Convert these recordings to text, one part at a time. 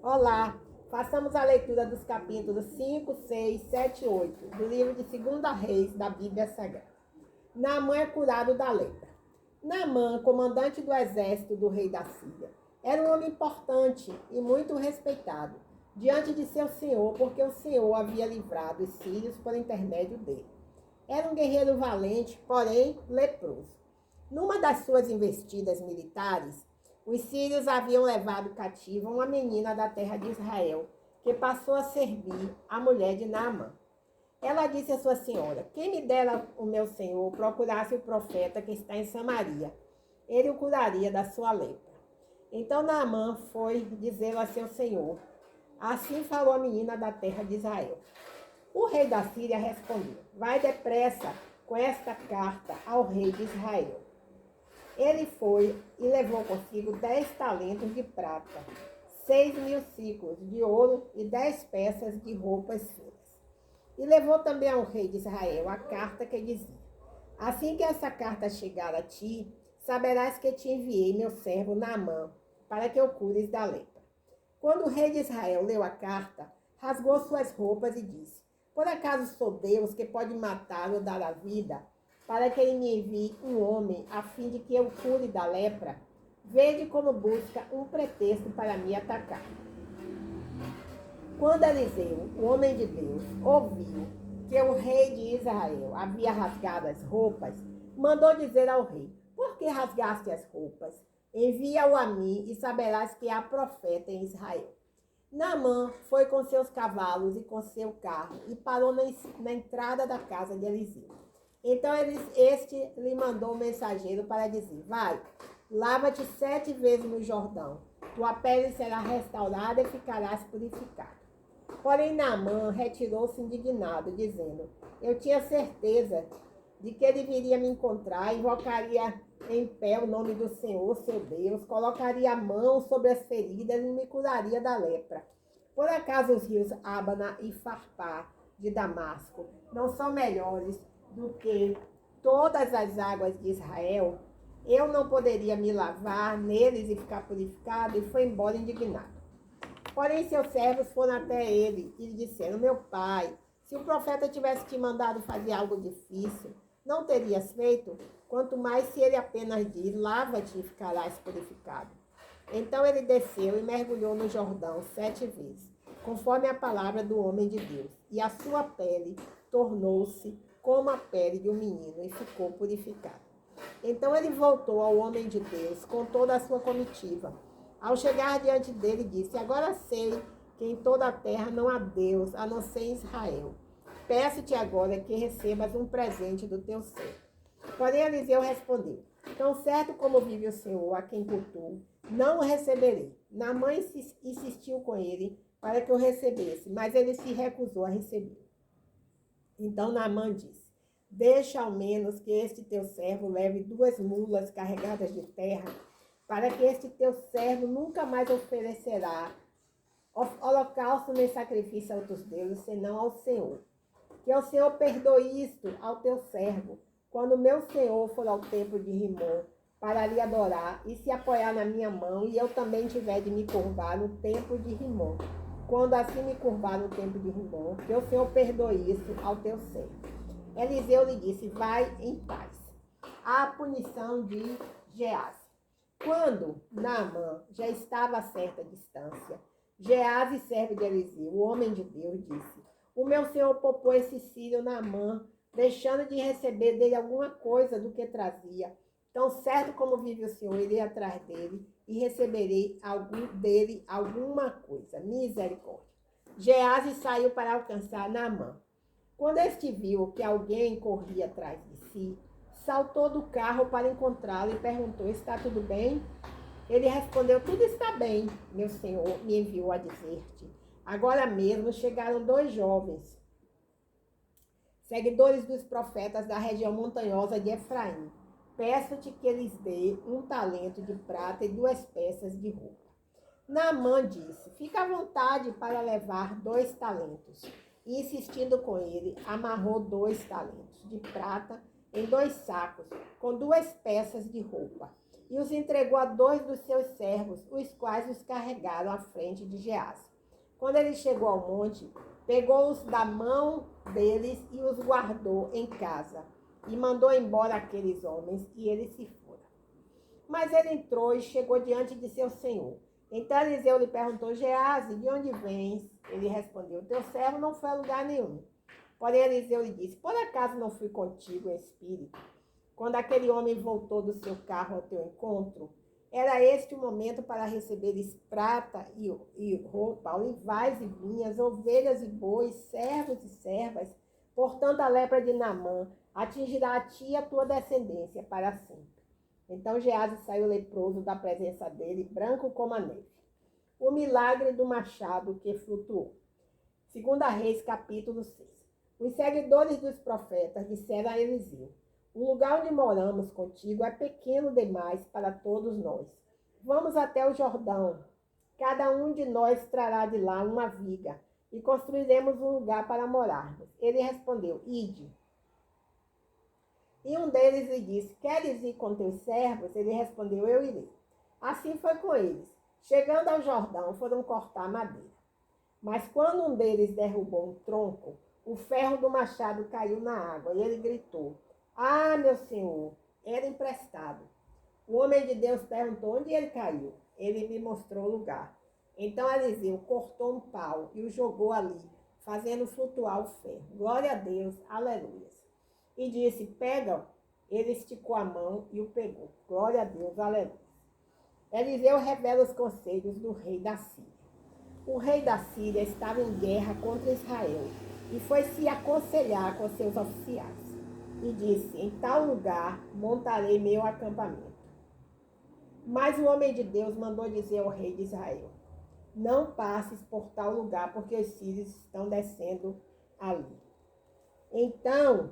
Olá, façamos a leitura dos capítulos 5, 6, 7 e 8 do livro de 2 Reis da Bíblia Sagrada. Naamã é curado da lepra. Naamã, comandante do exército do rei da Síria, era um homem importante e muito respeitado diante de seu senhor, porque o senhor havia livrado os sírios por intermédio dele. Era um guerreiro valente, porém leproso. Numa das suas investidas militares, os sírios haviam levado cativa uma menina da terra de Israel, que passou a servir a mulher de Naamã. Ela disse à sua senhora: quem me dera o meu senhor procurasse o profeta que está em Samaria, ele o curaria da sua lepra. Então Naamã foi dizê-lo a seu senhor. Assim falou a menina da terra de Israel. O rei da Síria respondeu: vai depressa com esta carta ao rei de Israel. Ele foi e levou consigo 10 talentos de prata, 6.000 ciclos de ouro e 10 peças de roupas finas. E levou também ao rei de Israel a carta que dizia: assim que essa carta chegar a ti, saberás que te enviei meu servo Naamã, para que o cures da lepra. Quando o rei de Israel leu a carta, rasgou suas roupas e disse: por acaso sou Deus que pode matar ou dar a vida, para que ele me envie um homem a fim de que eu cure da lepra? Vede como busca um pretexto para me atacar. Quando Eliseu, o homem de Deus, ouviu que o rei de Israel havia rasgado as roupas, mandou dizer ao rei: por que rasgaste as roupas? Envia-o a mim e saberás que há profeta em Israel. Naamã foi com seus cavalos e com seu carro e parou na entrada da casa de Eliseu. Então este lhe mandou um mensageiro para dizer: vai, lava-te 7 vezes no Jordão, tua pele será restaurada e ficarás purificado. Porém Naamã retirou-se indignado, dizendo: eu tinha certeza de que ele viria me encontrar, invocaria em pé o nome do Senhor, seu Deus, colocaria a mão sobre as feridas e me curaria da lepra. Por acaso os rios Abana e Farpá de Damasco não são melhores do que todas as águas de Israel? Eu não poderia me lavar neles e ficar purificado? E foi embora indignado. Porém seus servos foram até ele e lhe disseram: meu pai, se o profeta tivesse te mandado fazer algo difícil, não terias feito? Quanto mais se ele apenas diz: lava-te e ficarás purificado. Então ele desceu e mergulhou no Jordão 7 vezes, conforme a palavra do homem de Deus. E a sua pele tornou-se como a pele de um menino e ficou purificado. Então ele voltou ao homem de Deus com toda a sua comitiva. Ao chegar diante dele, disse: agora sei que em toda a terra não há Deus, a não ser em Israel. Peço-te agora que recebas um presente do teu ser. Porém Eliseu respondeu: tão certo como vive o Senhor, a quem cultuo, não o receberei. Naamã insistiu com ele para que o recebesse, mas ele se recusou a receber. Então Naamã disse: deixa ao menos que este teu servo leve 2 mulas carregadas de terra, para que este teu servo nunca mais oferecerá holocausto nem sacrifício a outros deuses, senão ao Senhor. Que o Senhor perdoe isto ao teu servo, quando meu Senhor for ao templo de Rimon, para lhe adorar e se apoiar na minha mão, e eu também tiver de me curvar no templo de Rimon. Quando assim me curvar no templo de Rimon, que o Senhor perdoe isso ao teu servo. Eliseu lhe disse: vai em paz. A punição de Geazi. Quando Naamã já estava a certa distância, Geazi, servo de Eliseu, o homem de Deus, disse: o meu senhor poupou esse sírio Naamã, deixando de receber dele alguma coisa do que trazia. Tão certo como vive o Senhor, irei atrás dele e receberei dele alguma coisa. Misericórdia. Geazi saiu para alcançar Naamã. Quando este viu que alguém corria atrás de si, saltou do carro para encontrá-lo e perguntou: está tudo bem? Ele respondeu: tudo está bem, meu senhor me enviou a dizer-te. Agora mesmo chegaram 2 jovens, seguidores dos profetas da região montanhosa de Efraim. Peço-te que lhes dê 1 talento de prata e 2 peças de roupa. Naamã disse: fica à vontade para levar 2 talentos. E insistindo com ele, amarrou 2 talentos de prata em 2 sacos, com 2 peças de roupa. e os entregou a 2 dos seus servos, os quais os carregaram à frente de Geazi. Quando ele chegou ao monte, pegou-os da mão deles e os guardou em casa, e mandou embora aqueles homens, e eles se foram. Mas ele entrou e chegou diante de seu senhor. Então Eliseu lhe perguntou: Geazi, de onde vens? Ele respondeu: teu servo não foi a lugar nenhum. Porém Eliseu lhe disse: por acaso não fui contigo em espírito, quando aquele homem voltou do seu carro ao teu encontro? Era este o momento para receberes prata e roupa, olivais e vinhas, ovelhas e bois, servos e servas. Portanto, a lepra de Naamã atingirá a ti e a tua descendência para sempre. Então Geazi saiu leproso da presença dele, branco como a neve. O milagre do machado que flutuou. 2 Reis, capítulo 6. Os seguidores dos profetas disseram a Eliseu: o lugar onde moramos contigo é pequeno demais para todos nós. Vamos até o Jordão. Cada um de nós trará de lá uma viga e construiremos um lugar para morarmos. Ele respondeu: ide. E um deles lhe disse: queres ir com teus servos? Ele respondeu: eu irei. Assim foi com eles. Chegando ao Jordão, foram cortar madeira. Mas quando um deles derrubou um tronco, o ferro do machado caiu na água e ele gritou: ah, meu senhor, era emprestado. O homem de Deus perguntou onde ele caiu. Ele me mostrou o lugar. Então Eliseu cortou um pau e o jogou ali, fazendo flutuar o ferro. Glória a Deus, aleluia. E disse: pega-o. Ele esticou a mão e o pegou. Glória a Deus, aleluia. Eliseu revela os conselhos do rei da Síria. O rei da Síria estava em guerra contra Israel e foi se aconselhar com seus oficiais. E disse: em tal lugar montarei meu acampamento. Mas o homem de Deus mandou dizer ao rei de Israel: não passes por tal lugar, porque os sírios estão descendo ali. Então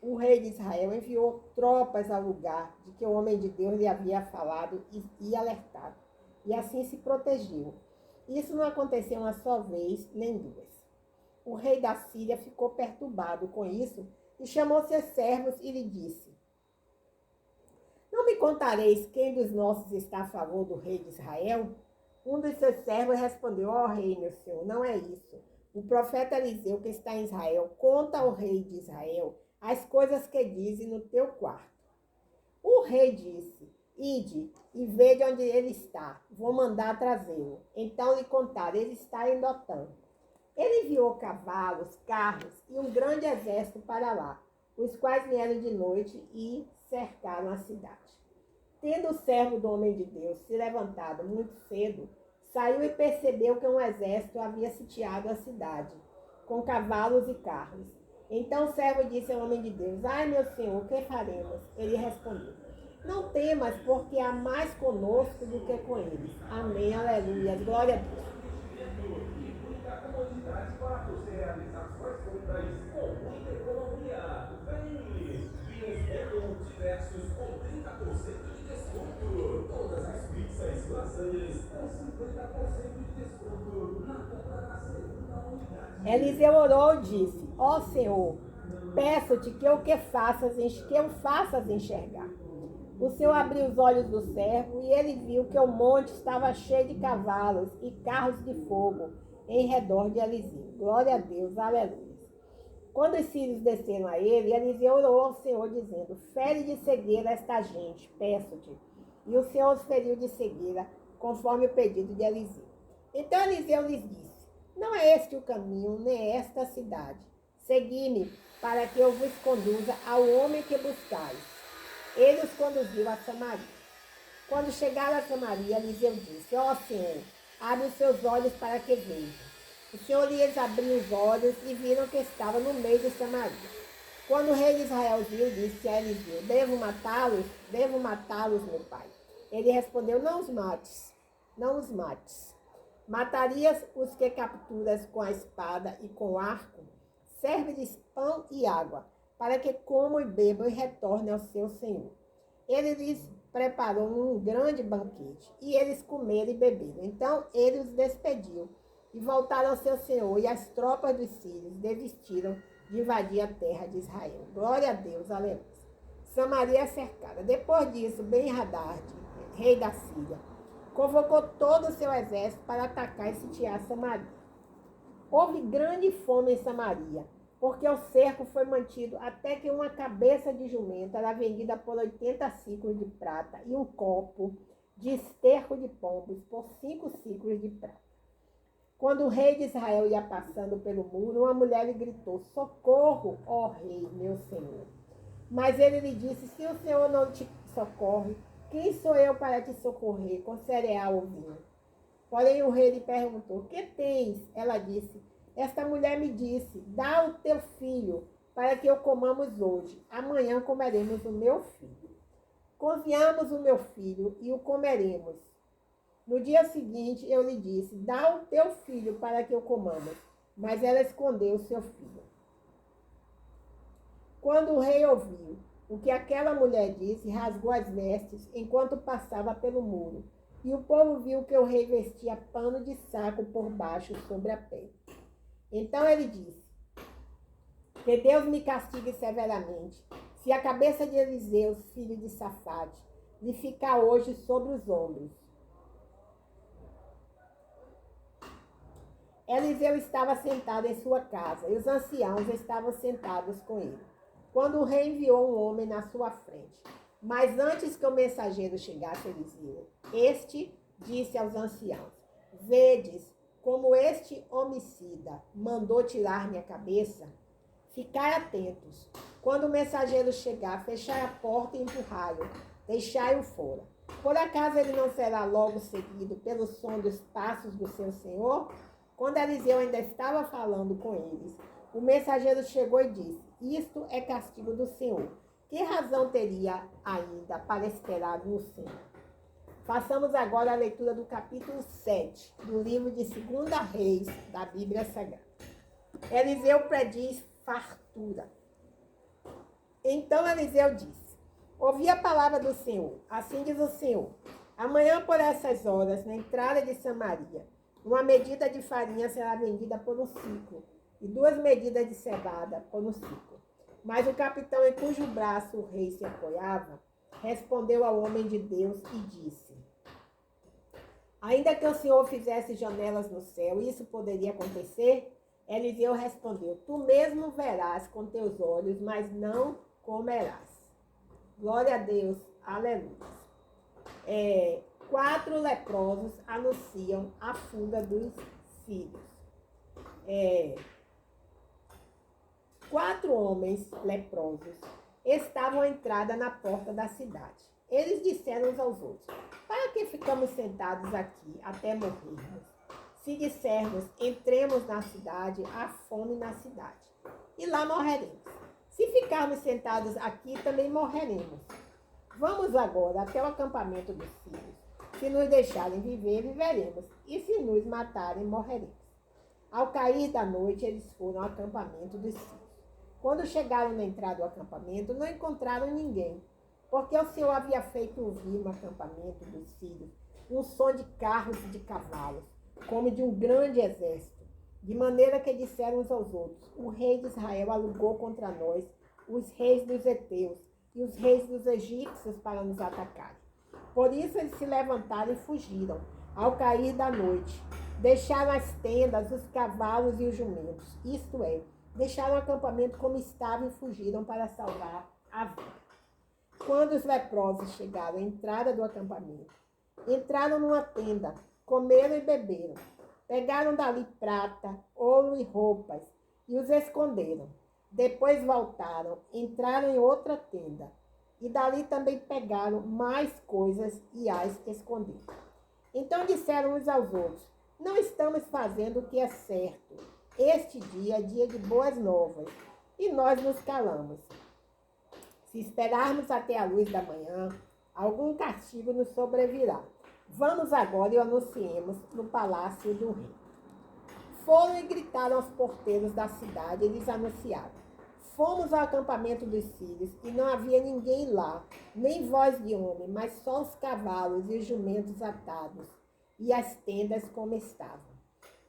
o rei de Israel enviou tropas ao lugar de que o homem de Deus lhe havia falado e alertado. E assim se protegeu. Isso não aconteceu uma só vez, nem duas. O rei da Síria ficou perturbado com isso e chamou seus servos e lhe disse: não me contareis quem dos nossos está a favor do rei de Israel? Um dos seus servos respondeu: ó rei, meu senhor, não é isso. O profeta Eliseu, que está em Israel, conta ao rei de Israel as coisas que dizem no teu quarto. O rei disse: ide e vede onde ele está. Vou mandar trazê-lo. Então lhe contaram: ele está em Dotã. Ele enviou cavalos, carros e um grande exército para lá, os quais vieram de noite e cercaram a cidade. Tendo o servo do homem de Deus se levantado muito cedo, saiu e percebeu que um exército havia sitiado a cidade, com cavalos e carros. Então o servo disse ao homem de Deus: ai, meu senhor, o que faremos? Ele respondeu: não temas, porque há mais conosco do que com eles. Amém, aleluia, glória a Deus. Para você realizar suas compras com muita economia. Vem! Vinhos diversos com 30% de desconto. Todas as pizzas, lasanhas com 50% de desconto na compra da segunda unidade. Eliseu orou e disse: ó Senhor, peço-te que o faças enxergar. O Senhor abriu os olhos do servo e ele viu que o monte estava cheio de cavalos e carros de fogo em redor de Eliseu. Glória a Deus, aleluia. Quando os sírios desceram a ele, Eliseu orou ao Senhor, dizendo: fere de cegueira esta gente, peço-te. E o Senhor os feriu de cegueira, conforme o pedido de Eliseu. Então Eliseu lhes disse: não é este o caminho, nem esta a cidade. Segui-me, para que eu vos conduza ao homem que buscais. Ele os conduziu a Samaria. Quando chegaram a Samaria, Eliseu disse: ó Senhor, abre os seus olhos para que vejam. O Senhor lhes abriu os olhos e viram que estava no meio de Samaria. Quando o rei de Israel viu, disse a Eliseu: devo matá-los? Devo matá-los, meu pai. Ele respondeu: não os mates, não os mates. Matarias os que capturas com a espada e com o arco? Serve-lhes pão e água, para que comam e bebam e retornem ao seu senhor. Ele lhes preparou um grande banquete, e eles comeram e beberam. Então ele os despediu, e voltaram ao seu senhor, e as tropas dos sírios desistiram de invadir a terra de Israel. Glória a Deus, aleluia. Samaria é cercada. Depois disso, Ben-Hadad, rei da Síria, convocou todo o seu exército para atacar e sitiar Samaria. Houve grande fome em Samaria, porque o cerco foi mantido até que uma cabeça de jumento era vendida por 80 ciclos de prata e um copo de esterco de pombos por 5 ciclos de prata. Quando o rei de Israel ia passando pelo muro, uma mulher lhe gritou: socorro, ó rei, meu senhor. Mas ele lhe disse: se o senhor não te socorre, quem sou eu para te socorrer com cereal ou vinho? Porém o rei lhe perguntou: que tens? Ela disse: esta mulher me disse: dá o teu filho para que o comamos hoje. Amanhã comeremos o meu filho. Cozinhamos o meu filho e o comeremos. No dia seguinte eu lhe disse: dá o teu filho para que o comamos. Mas ela escondeu o seu filho. Quando o rei ouviu o que aquela mulher disse, rasgou as vestes enquanto passava pelo muro. E o povo viu que o rei vestia pano de saco por baixo sobre a pele. Então ele disse: que Deus me castigue severamente, se a cabeça de Eliseu, filho de Safate, lhe ficar hoje sobre os ombros. Eliseu estava sentado em sua casa e os anciãos estavam sentados com ele, quando o rei enviou um homem na sua frente. Mas antes que o mensageiro chegasse a Eliseu, este disse aos anciãos: vedes como este homicida mandou tirar minha cabeça? Ficai atentos. Quando o mensageiro chegar, fechai a porta e empurrai-o, deixai-o fora. Por acaso ele não será logo seguido pelo som dos passos do seu senhor? Quando Eliseu ainda estava falando com eles, o mensageiro chegou e disse: isto é castigo do Senhor. Que razão teria ainda para esperar no Senhor? Façamos agora a leitura do capítulo 7 do livro de 2 Reis da Bíblia Sagrada. Eliseu prediz fartura. Então Eliseu disse: ouvi a palavra do Senhor. Assim diz o Senhor: amanhã por essas horas, na entrada de Samaria, uma medida de farinha será vendida por um ciclo, e 2 medidas de cevada por um ciclo. Mas o capitão em cujo braço o rei se apoiava, respondeu ao homem de Deus e disse: ainda que o Senhor fizesse janelas no céu, isso poderia acontecer? Eliseu respondeu: tu mesmo verás com teus olhos, mas não comerás. Glória a Deus, aleluia. 4 leprosos anunciam a fuga dos sírios. 4 homens leprosos estavam à entrada na porta da cidade. Eles disseram uns aos outros: para que ficamos sentados aqui até morrermos? Se dissermos: entremos na cidade, há fome na cidade, e lá morreremos. Se ficarmos sentados aqui, também morreremos. Vamos agora até o acampamento dos sírios. Se nos deixarem viver, viveremos, e se nos matarem, morreremos. Ao cair da noite, eles foram ao acampamento dos sírios. Quando chegaram na entrada do acampamento, não encontraram ninguém, porque o Senhor havia feito ouvir no acampamento dos sírios um som de carros e de cavalos, como de um grande exército, de maneira que disseram uns aos outros: o rei de Israel alugou contra nós os reis dos heteus e os reis dos egípcios para nos atacar. Por isso eles se levantaram e fugiram ao cair da noite. Deixaram as tendas, os cavalos e os jumentos, isto é, deixaram o acampamento como estava e fugiram para salvar a vida. Quando os leprosos chegaram à entrada do acampamento, entraram numa tenda, comeram e beberam. Pegaram dali prata, ouro e roupas e os esconderam. Depois voltaram, entraram em outra tenda e dali também pegaram mais coisas e as esconderam. Então disseram uns aos outros: não estamos fazendo o que é certo. Este dia é dia de boas novas e nós nos calamos. Se esperarmos até a luz da manhã, algum castigo nos sobrevirá. Vamos agora e o anunciemos no palácio do rei. Foram e gritaram aos porteiros da cidade e lhes anunciaram: fomos ao acampamento dos sírios e não havia ninguém lá, nem voz de homem, mas só os cavalos e os jumentos atados e as tendas como estavam.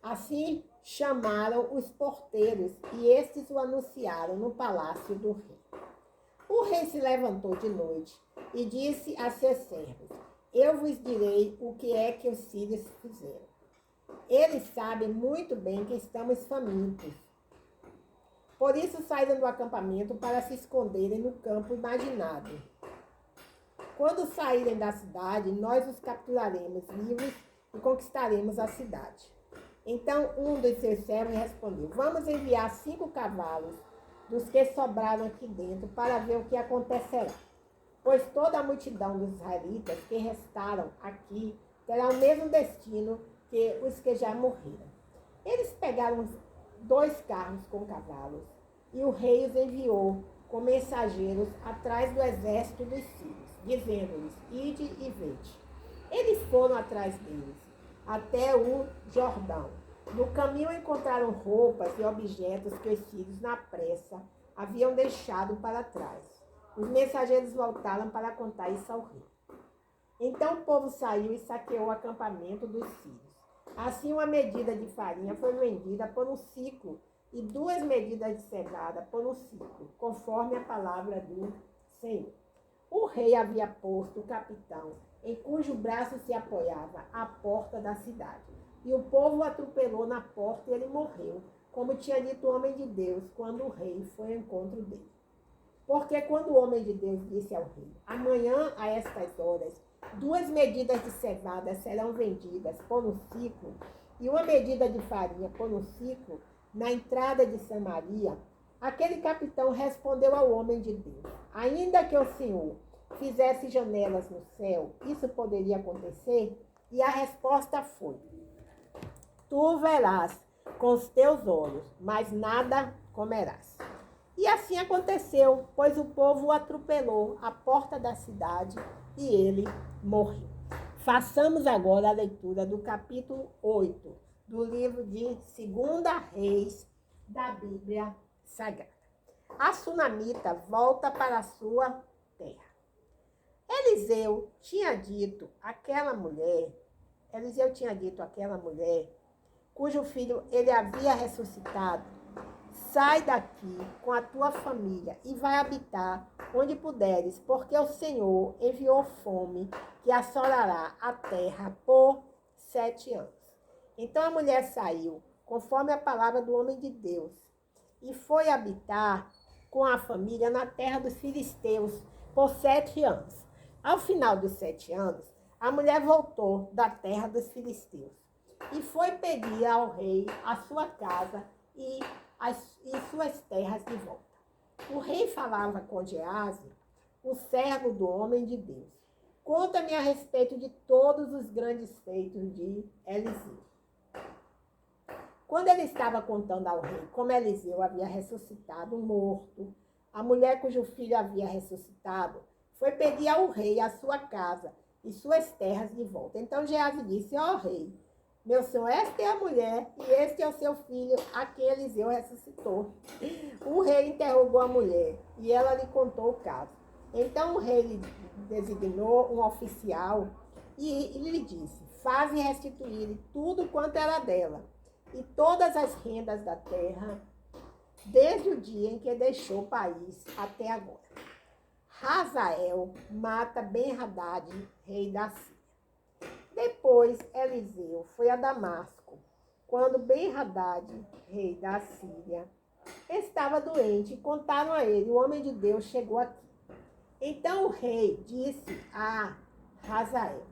Assim chamaram os porteiros e estes o anunciaram no palácio do rei. O rei se levantou de noite e disse a seus servos: Eu vos direi o que é que os sírios fizeram. Eles sabem muito bem que estamos famintos. Por isso saíram do acampamento para se esconderem no campo imaginado. Quando saírem da cidade, nós os capturaremos vivos e conquistaremos a cidade. Então um dos seus servos respondeu: Vamos enviar 5 cavalos dos que sobraram aqui dentro para ver o que acontecerá. Pois toda a multidão dos israelitas que restaram aqui terá o mesmo destino que os que já morreram. Eles pegaram 2 carros com cavalos e o rei os enviou com mensageiros atrás do exército dos sírios, dizendo-lhes: Ide e vede. Eles foram atrás deles até o Jordão. No caminho encontraram roupas e objetos que os sírios, na pressa, haviam deixado para trás. Os mensageiros voltaram para contar isso ao rei. Então o povo saiu e saqueou o acampamento dos sírios. Assim, uma medida de farinha foi vendida por um ciclo e 2 medidas de cevada por um ciclo, conforme a palavra do Senhor. O rei havia posto o capitão, em cujo braço se apoiava, à porta da cidade. E o povo o atropelou na porta e ele morreu, como tinha dito o homem de Deus, quando o rei foi ao encontro dele. Porque quando o homem de Deus disse ao rei: Amanhã, a estas horas, 2 medidas de cevada serão vendidas por um ciclo e uma medida de farinha por um ciclo na entrada de Samaria, aquele capitão respondeu ao homem de Deus: Ainda que o Senhor fizesse janelas no céu, isso poderia acontecer? E a resposta foi: Tu verás com os teus olhos, mas nada comerás. E assim aconteceu, pois o povo o atropelou à porta da cidade e ele morreu. Façamos agora a leitura do capítulo 8 do livro de 2 Reis da Bíblia Sagrada. A sunamita volta para a sua terra. Eliseu tinha dito àquela mulher, cujo filho ele havia ressuscitado: Sai daqui com a tua família e vai habitar onde puderes, porque o Senhor enviou fome que assolará a terra por 7 anos. Então a mulher saiu, conforme a palavra do homem de Deus, e foi habitar com a família na terra dos filisteus por 7 anos. Ao final dos 7 anos, a mulher voltou da terra dos filisteus e foi pedir ao rei a sua casa e suas terras de volta. O rei falava com Geazi, o servo do homem de Deus: Conta-me a respeito de todos os grandes feitos de Eliseu. Quando ele estava contando ao rei como Eliseu havia ressuscitado um morto, a mulher cujo filho havia ressuscitado foi pedir ao rei a sua casa e suas terras de volta. Então Geazi disse: Ó rei, meu senhor, esta é a mulher e este é o seu filho, a quem Eliseu ressuscitou. O rei interrogou a mulher e ela lhe contou o caso. Então o rei lhe designou um oficial e lhe disse: Faze restituir tudo quanto era dela e todas as rendas da terra, desde o dia em que deixou o país até agora. Hazael mata Ben-Hadad, rei da Síria. Depois Eliseu foi a Damasco, quando Ben-Hadad, rei da Síria, estava doente, e contaram a ele: O homem de Deus chegou aqui. Então o rei disse a Hazael: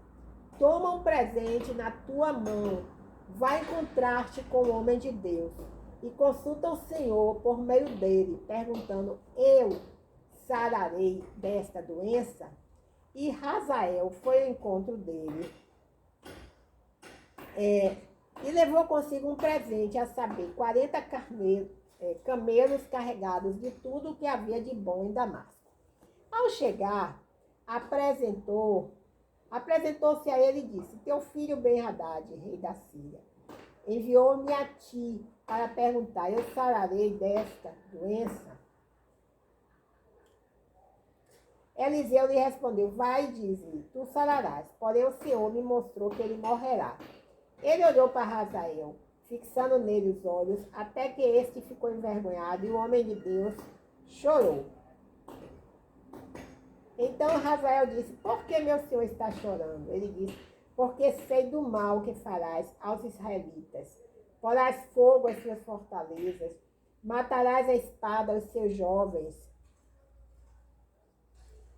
Toma um presente na tua mão, vai encontrar-te com o homem de Deus e consulta o Senhor por meio dele, perguntando: Eu sararei desta doença? E Hazael foi ao encontro dele e levou consigo um presente, a saber, 40 camelos carregados de tudo o que havia de bom em Damasco. Ao chegar, apresentou-se a ele e disse: Teu filho Ben-Hadad, rei da Síria, enviou-me a ti para perguntar: Eu sararei desta doença? Eliseu lhe respondeu: Vai e diz-lhe, tu sararás. Porém o Senhor me mostrou que ele morrerá. Ele olhou para Hazael, fixando nele os olhos, até que este ficou envergonhado, e o homem de Deus chorou. Então Razael disse, por que meu senhor está chorando? Ele disse, porque sei do mal que farás aos israelitas. Porás fogo às suas fortalezas, matarás a espada os seus jovens,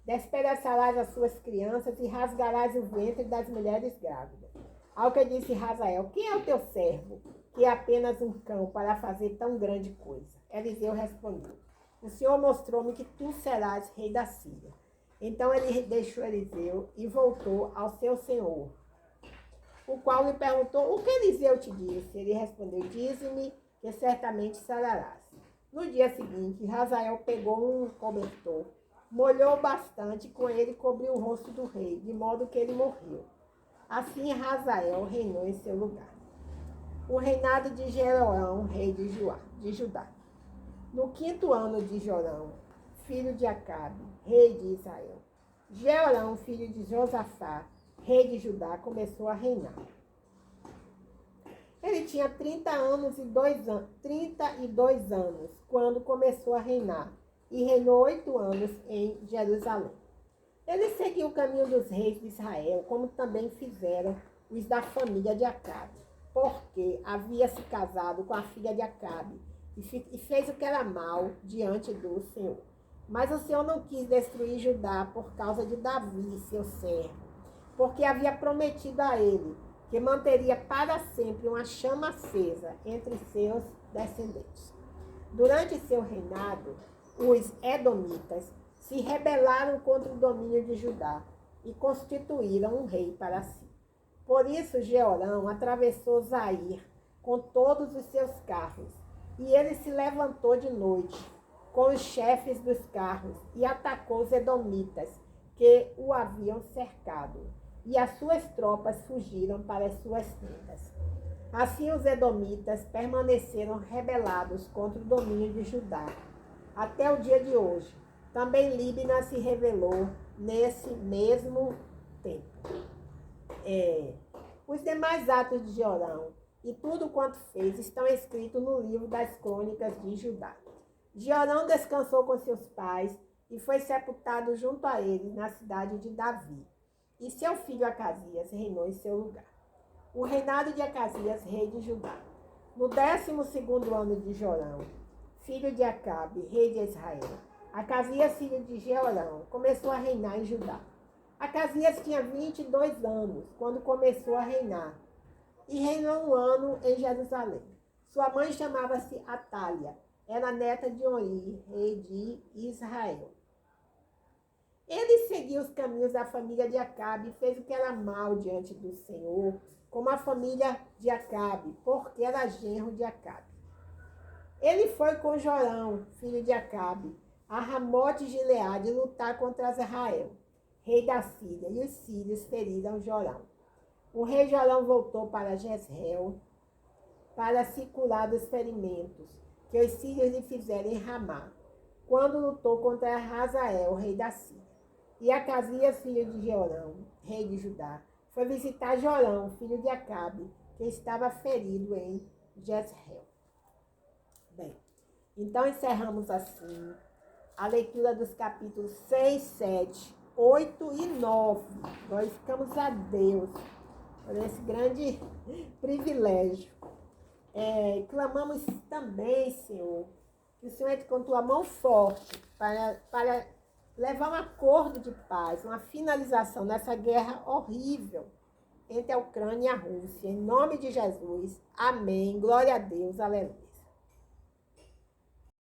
despedaçarás as suas crianças e rasgarás o ventre das mulheres grávidas. Ao que disse Razael, quem é o teu servo, que é apenas um cão, para fazer tão grande coisa? Eliseu respondeu, o Senhor mostrou-me que tu serás rei da Síria. Então ele deixou Eliseu e voltou ao seu senhor, o qual lhe perguntou, o que Eliseu te disse? Ele respondeu, dize-me que certamente sararás. No dia seguinte, Razael pegou um cobertor, molhou bastante, com ele cobriu o rosto do rei, de modo que ele morreu. Assim Razael reinou em seu lugar. O reinado de Jeroão, rei de Judá. No 5º ano de Jorão, filho de Acabe, rei de Israel, Jeorão, filho de Josafá, rei de Judá, começou a reinar. Ele tinha 32 anos quando começou a reinar e reinou 8 anos em Jerusalém. Ele seguiu o caminho dos reis de Israel, como também fizeram os da família de Acabe, porque havia se casado com a filha de Acabe e fez o que era mal diante do Senhor. Mas o Senhor não quis destruir Judá por causa de Davi, seu servo, porque havia prometido a ele que manteria para sempre uma chama acesa entre seus descendentes. Durante seu reinado, os edomitas se rebelaram contra o domínio de Judá e constituíram um rei para si. Por isso, Jeorão atravessou Zair com todos os seus carros, e ele se levantou de noite com os chefes dos carros e atacou os edomitas que o haviam cercado, e as suas tropas fugiram para as suas tendas. Assim os edomitas permaneceram rebelados contra o domínio de Judá até o dia de hoje. Também Líbina se rebelou nesse mesmo tempo. Os demais atos de Jeorão e tudo quanto fez estão escritos no livro das crônicas de Judá. Jeorão descansou com seus pais e foi sepultado junto a eles na cidade de Davi. E seu filho Acasias reinou em seu lugar. O reinado de Acasias, rei de Judá. No 12º ano de Jorão, filho de Acabe, rei de Israel, Acasias, filho de Jeorão, começou a reinar em Judá. Acasias tinha 22 anos quando começou a reinar, e reinou 1 ano em Jerusalém. Sua mãe chamava-se Atália, era neta de Ori, rei de Israel. Ele seguiu os caminhos da família de Acabe e fez o que era mal diante do Senhor, como a família de Acabe, porque era genro de Acabe. Ele foi com Jorão, filho de Acabe, a Ramote de Gileade lutar contra Israel, rei da Síria, e os sírios feriram Jorão. O rei Jorão voltou para Jezreel para se curar dos ferimentos que os sírios lhe fizeram em Ramá, quando lutou contra Hazael, rei da Síria. E Acasias, filho de Jeorão, rei de Judá, foi visitar Jorão, filho de Acabe, que estava ferido em Jezreel. Bem, então encerramos assim a leitura dos capítulos 6, 7, 8 e 9. Glorificamos a Deus por esse grande privilégio. Clamamos também, Senhor, que o Senhor entre com tua mão forte para levar um acordo de paz, uma finalização nessa guerra horrível entre a Ucrânia e a Rússia. Em nome de Jesus. Amém. Glória a Deus. Aleluia.